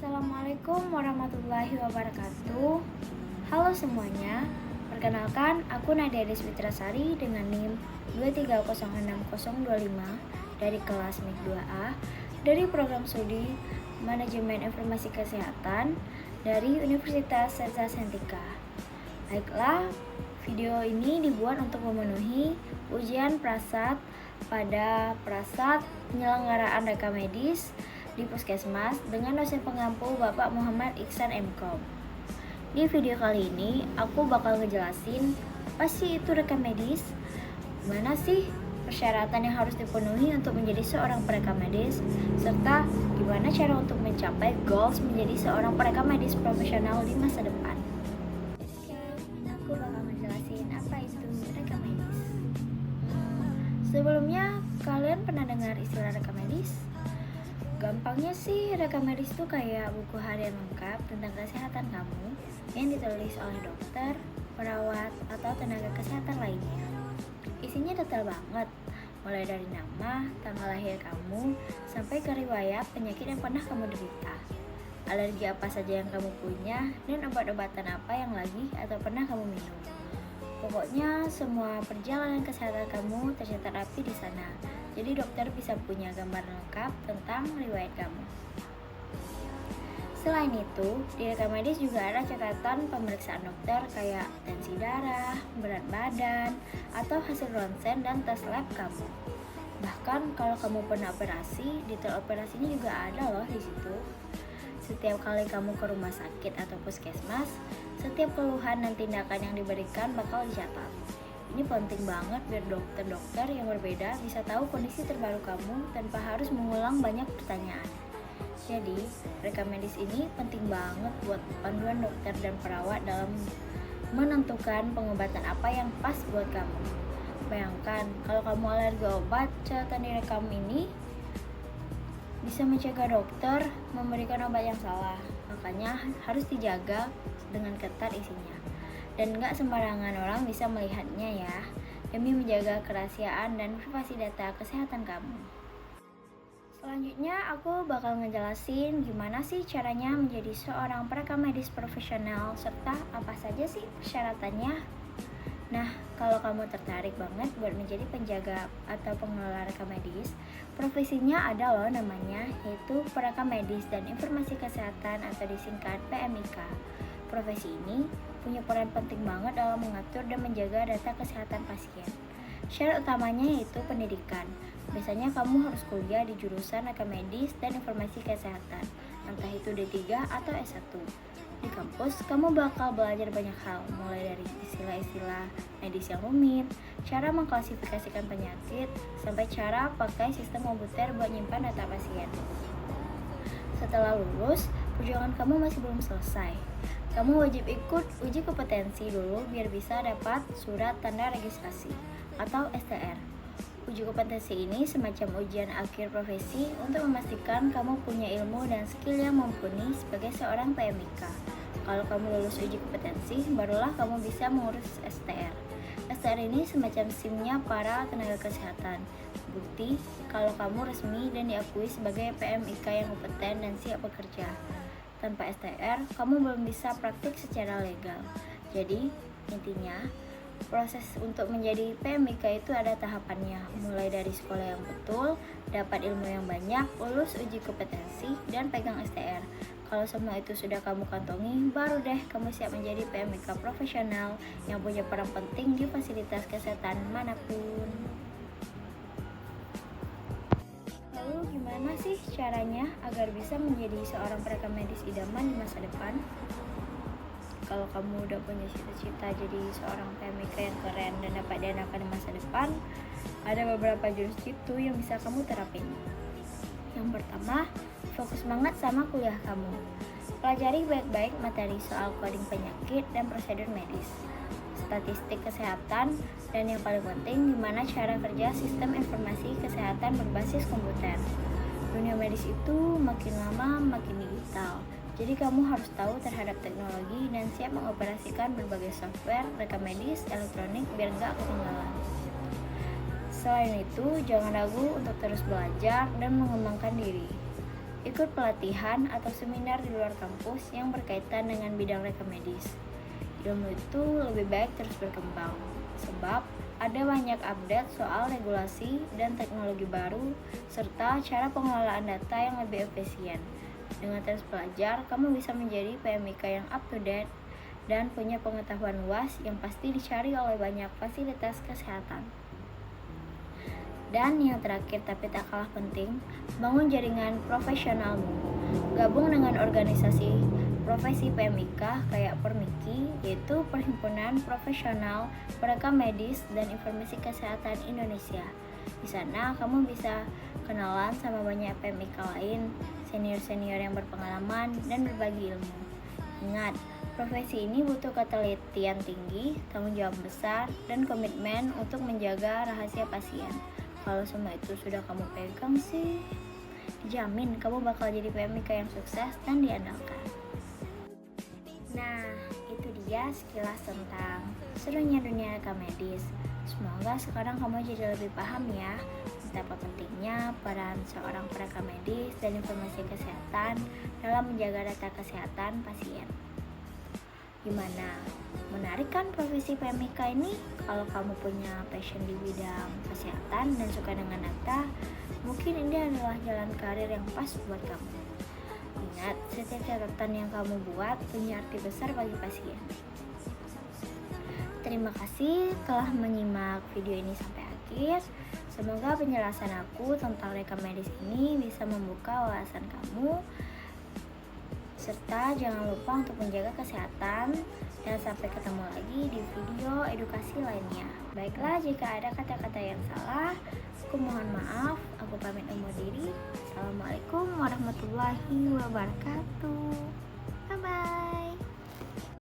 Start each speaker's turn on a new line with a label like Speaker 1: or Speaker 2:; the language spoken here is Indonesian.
Speaker 1: Assalamualaikum warahmatullahi wabarakatuh. Halo semuanya, perkenalkan aku Nadia Deswitrasari dengan NIM 2306025 dari kelas MIK 2A dari program studi Manajemen Informasi Kesehatan dari Universitas Sessa Sentika. Baiklah, video ini dibuat untuk memenuhi ujian prasat pada prasat penyelenggaraan rekam medis di Puskesmas dengan dosen pengampu Bapak Muhammad Iksan MKom. Di video kali ini aku bakal ngejelasin apa sih itu rekam medis, gimana sih persyaratan yang harus dipenuhi untuk menjadi seorang perekam medis, serta gimana cara untuk mencapai goals menjadi seorang perekam medis profesional di masa depan. Oke, aku bakal ngejelasin apa itu rekam medis. Sebelumnya, kalian pernah dengar istilah rekam medis? Gampangnya sih, rekam medis itu kayak buku harian lengkap tentang kesehatan kamu yang ditulis oleh dokter, perawat, atau tenaga kesehatan lainnya. Isinya detail banget, mulai dari nama, tanggal lahir kamu, sampai ke riwayat penyakit yang pernah kamu derita, alergi apa saja yang kamu punya, dan obat-obatan apa yang lagi atau pernah kamu minum. Pokoknya semua perjalanan kesehatan kamu tercatat rapi di sana. Jadi dokter bisa punya gambar lengkap tentang riwayat kamu. Selain itu, di rekam medis juga ada catatan pemeriksaan dokter kayak tensi darah, berat badan, atau hasil ronsen dan tes lab kamu. Bahkan kalau kamu pernah operasi, detail operasinya juga ada loh di situ. Setiap kali kamu ke rumah sakit atau puskesmas, setiap keluhan dan tindakan yang diberikan bakal dicatat. Ini penting banget biar dokter-dokter yang berbeda bisa tahu kondisi terbaru kamu tanpa harus mengulang banyak pertanyaan. Jadi, rekam medis ini penting banget buat panduan dokter dan perawat dalam menentukan pengobatan apa yang pas buat kamu. Bayangkan, kalau kamu alergi obat, catatan di rekam ini bisa mencegah dokter memberikan obat yang salah. Makanya harus dijaga dengan ketat isinya. Dan gak sembarangan orang bisa melihatnya ya, demi menjaga kerahasiaan dan privasi data kesehatan kamu. Selanjutnya aku bakal ngejelasin gimana sih caranya menjadi seorang perekam medis profesional serta apa saja sih persyaratannya. Nah, kalau kamu tertarik banget buat menjadi penjaga atau pengelola rekam medis, profesinya ada loh namanya, yaitu perekam medis dan informasi kesehatan atau disingkat PMIK. Profesi ini punya peran penting banget dalam mengatur dan menjaga data kesehatan pasien. Syarat utamanya yaitu pendidikan. Biasanya kamu harus kuliah di jurusan rekam medis dan informasi kesehatan, entah itu D3 atau S1. Di kampus, kamu bakal belajar banyak hal, mulai dari istilah-istilah medis yang rumit, cara mengklasifikasikan penyakit, sampai cara pakai sistem komputer buat nyimpan data pasien. Setelah lulus, perjuangan kamu masih belum selesai. Kamu wajib ikut uji kompetensi dulu biar bisa dapat surat tanda registrasi atau STR. Uji kompetensi ini semacam ujian akhir profesi untuk memastikan kamu punya ilmu dan skill yang mumpuni sebagai seorang PMIK. Kalau kamu lulus uji kompetensi, barulah kamu bisa mengurus STR. STR ini semacam SIM-nya para tenaga kesehatan. Bukti kalau kamu resmi dan diakui sebagai PMIK yang kompeten dan siap bekerja. Tanpa STR, kamu belum bisa praktik secara legal. Jadi, intinya, proses untuk menjadi PMIK itu ada tahapannya, mulai dari sekolah yang betul, dapat ilmu yang banyak, lulus uji kompetensi, dan pegang STR. Kalau semua itu sudah kamu kantongi, baru deh kamu siap menjadi PMIK profesional yang punya peran penting di fasilitas kesehatan manapun. Lalu gimana sih caranya agar bisa menjadi seorang perekam medis idaman di masa depan? Kalau kamu udah punya cita-cita jadi seorang PMIK yang keren dan dapat diandalkan di masa depan, ada beberapa jurus jitu yang bisa kamu terapin. Yang pertama, fokus banget sama kuliah kamu. Pelajari baik-baik materi soal coding penyakit dan prosedur medis, statistik kesehatan, dan yang paling penting gimana cara kerja sistem informasi kesehatan berbasis komputer. Dunia medis itu makin lama makin digital, jadi kamu harus tahu terhadap teknologi dan siap mengoperasikan berbagai software rekam medis elektronik biar nggak ketinggalan. Selain itu, jangan ragu untuk terus belajar dan mengembangkan diri. Ikut pelatihan atau seminar di luar kampus yang berkaitan dengan bidang rekam medis. Ilmu itu lebih baik terus berkembang, sebab ada banyak update soal regulasi dan teknologi baru, serta cara pengelolaan data yang lebih efisien. Dengan terus belajar, kamu bisa menjadi PMIK yang up to date dan punya pengetahuan luas yang pasti dicari oleh banyak fasilitas kesehatan. Dan yang terakhir tapi tak kalah penting, bangun jaringan profesionalmu. Gabung dengan organisasi profesi PMIK kayak Permiki, yaitu Perhimpunan Profesional Perekam Medis dan Informasi Kesehatan Indonesia. Di sana kamu bisa kenalan sama banyak PMIK lain, senior-senior yang berpengalaman dan berbagi ilmu. Ingat, profesi ini butuh ketelitian tinggi, tanggung jawab besar, dan komitmen untuk menjaga rahasia pasien. Kalau semua itu sudah kamu pegang sih, dijamin kamu bakal jadi PMIK yang sukses dan diandalkan. Nah, itu dia sekilas tentang serunya dunia rekam medis. Semoga sekarang kamu jadi lebih paham ya betapa pentingnya peran seorang perekam medis dan informasi kesehatan dalam menjaga data kesehatan pasien. Gimana? Menarik kan profesi PMIK ini? Kalau kamu punya passion di bidang kesehatan dan suka dengan data, mungkin ini adalah jalan karir yang pas buat kamu. Ingat, setiap catatan yang kamu buat punya arti besar bagi pasien. Terima kasih telah menyimak video ini sampai akhir. Semoga penjelasan aku tentang rekam medis ini bisa membuka wawasan kamu. Serta jangan lupa untuk menjaga kesehatan, dan sampai ketemu lagi di video edukasi lainnya. Baiklah, jika ada kata-kata yang salah, aku mohon maaf. Aku pamit undur diri. Assalamualaikum warahmatullahi wabarakatuh.